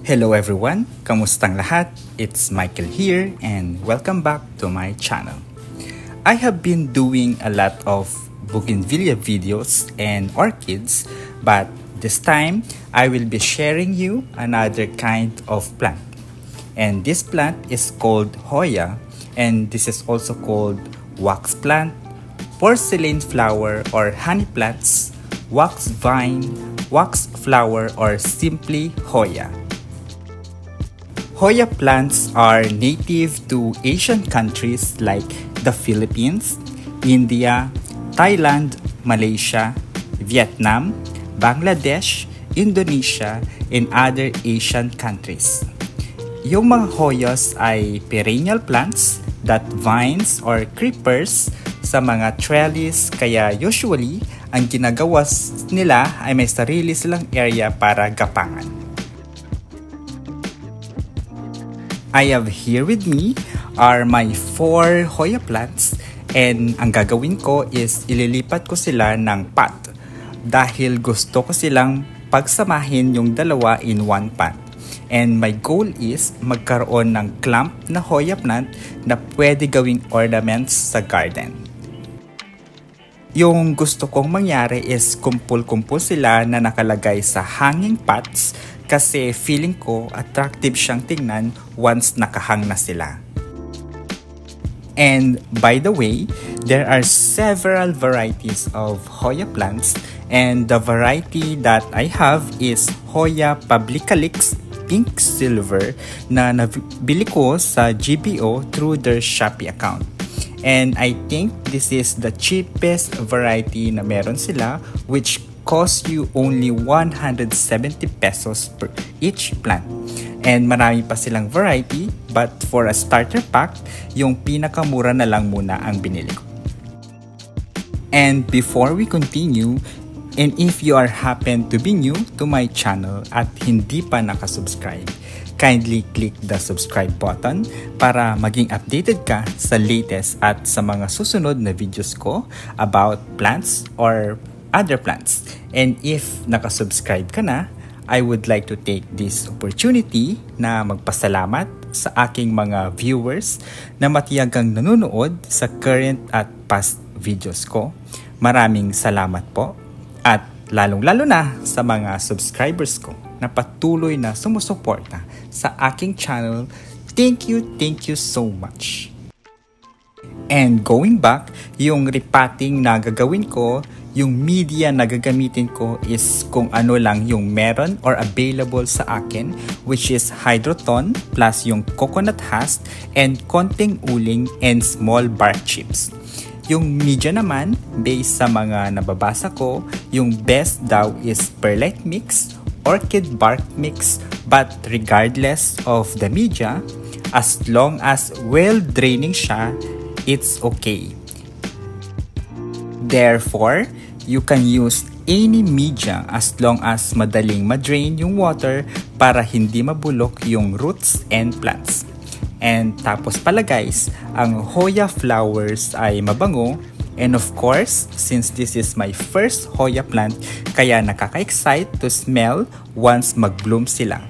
Hello everyone, kamustang lahat? It's Michael here and welcome back to my channel. I have been doing a lot of bougainvillea videos and orchids, but this time I will be sharing you another kind of plant. And this plant is called Hoya, and this is also called wax plant, porcelain flower or honey plants, wax vine, wax flower, or simply Hoya. Hoya plants are native to Asian countries like the Philippines, India, Thailand, Malaysia, Vietnam, Bangladesh, Indonesia, and other Asian countries. Yung mga Hoyas ay perennial plants that vines or creepers sa mga trellis, kaya usually ang ginagawa nila ay may sarili silang area para gapangan. I have here with me are my 4 Hoya plants, and ang gagawin ko is ililipat ko sila ng pot dahil gusto ko silang pagsamahin yung dalawa in one pot. And my goal is magkaroon ng clump na Hoya plant na pwede gawing ornaments sa garden. Yung gusto kong mangyari is kumpul-kumpul sila na nakalagay sa hanging pots kasi feeling ko attractive siyang tingnan once nakahang na sila. And by the way, there are several varieties of Hoya plants, and the variety that I have is Hoya publicalix pink silver na nabili ko sa GBO through their Shopee account. And I think this is the cheapest variety na meron sila, which cost you only 170 pesos per each plant. And marami pa silang variety, but for a starter pack, yung pinakamura na lang muna ang binili ko. And before we continue, and if you are happen to be new to my channel at hindi pa nakasubscribe, kindly click the subscribe button para maging updated ka sa latest at sa mga susunod na videos ko about plants or other plants. And if nakasubscribe ka na, I would like to take this opportunity na magpasalamat sa aking mga viewers na matiyagang nanonood sa current at past videos ko. Maraming salamat po, at lalong-lalo na sa mga subscribers ko na patuloy na sumusuporta sa aking channel. Thank you so much. And going back, yung repotting na gagawin ko, yung media na gagamitin ko is kung ano lang yung meron or available sa akin, which is hydroton plus yung coconut husk and konting uling and small bark chips. Yung media naman, based sa mga nababasa ko, yung best daw is perlite mix, orchid bark mix, but regardless of the media, as long as well draining siya, it's okay. Therefore, you can use any media as long as madaling ma-drain yung water para hindi mabulok yung roots and plants. And tapos pala guys, ang Hoya flowers ay mabango, and of course, since this is my first Hoya plant, kaya nakaka-excite to smell once mag-bloom sila.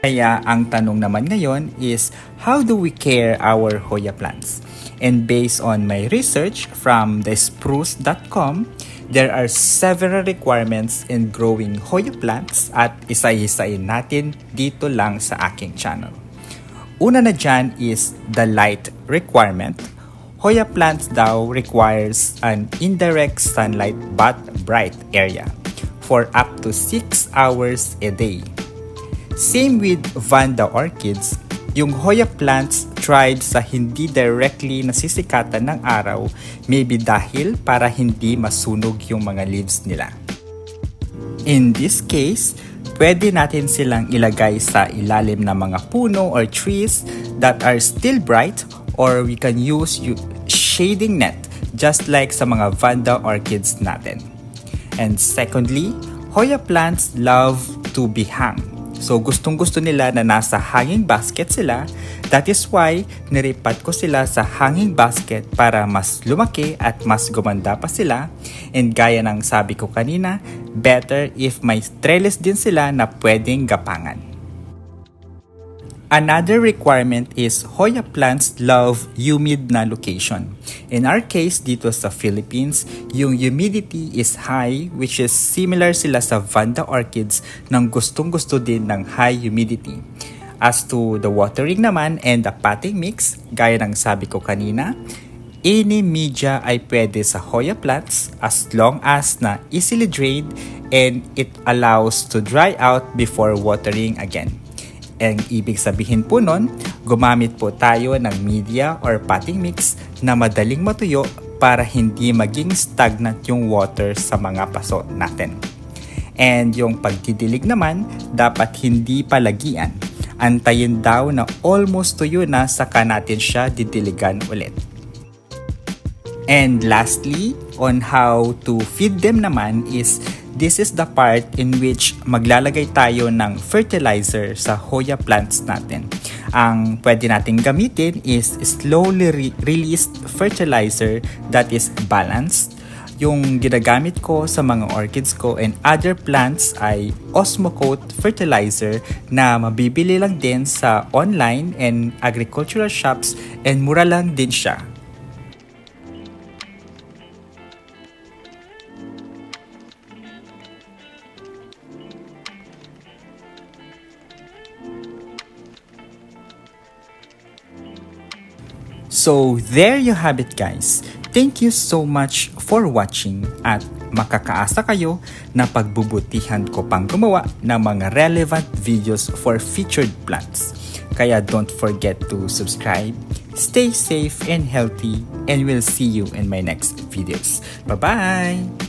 Kaya ang tanong naman ngayon is, how do we care our Hoya plants? And based on my research from thespruce.com, there are several requirements in growing Hoya plants at isa-isain natin dito lang sa aking channel. Una na dyan is the light requirement. Hoya plants daw requires an indirect sunlight but bright area for up to 6 hours a day. Same with Vanda orchids, yung Hoya plants thrive sa hindi directly nasisikatan ng araw, maybe dahil para hindi masunog yung mga leaves nila. In this case, pwede natin silang ilagay sa ilalim ng mga puno or trees that are still bright, or we can use shading net just like sa mga Vanda orchids natin. And secondly, Hoya plants love to be hung. So gustong gusto nila na nasa hanging basket sila. That is why niripat ko sila sa hanging basket para mas lumaki at mas gumanda pa sila. And gaya ng sabi ko kanina, better if may trellis din sila na pwedeng gapangan. Another requirement is Hoya plants love humid na location. In our case, dito sa Philippines, yung humidity is high, which is similar sila sa Vanda orchids nang gustong-gusto din ng high humidity. As to the watering naman and the potting mix, gaya ng sabi ko kanina, any media ay pwede sa Hoya plants as long as na easily drained and it allows to dry out before watering again. Ang ibig sabihin po nun, gumamit po tayo ng media or potting mix na madaling matuyo para hindi maging stagnant yung water sa mga paso natin. And yung pagdidilig naman, dapat hindi palagian. Antayin daw na almost tuyo na saka natin siya didiligan ulit. And lastly, on how to feed them naman is this is the part in which maglalagay tayo ng fertilizer sa Hoya plants natin. Ang pwede nating gamitin is slowly released fertilizer that is balanced. Yung ginagamit ko sa mga orchids ko and other plants ay Osmocote fertilizer na mabibili lang din sa online and agricultural shops and mura lang din siya. So there you have it guys. Thank you so much for watching at makakaasa kayo na pagbubutihan ko pang gumawa ng mga relevant videos for featured plants. Kaya don't forget to subscribe, stay safe and healthy, and we'll see you in my next videos. Bye-bye!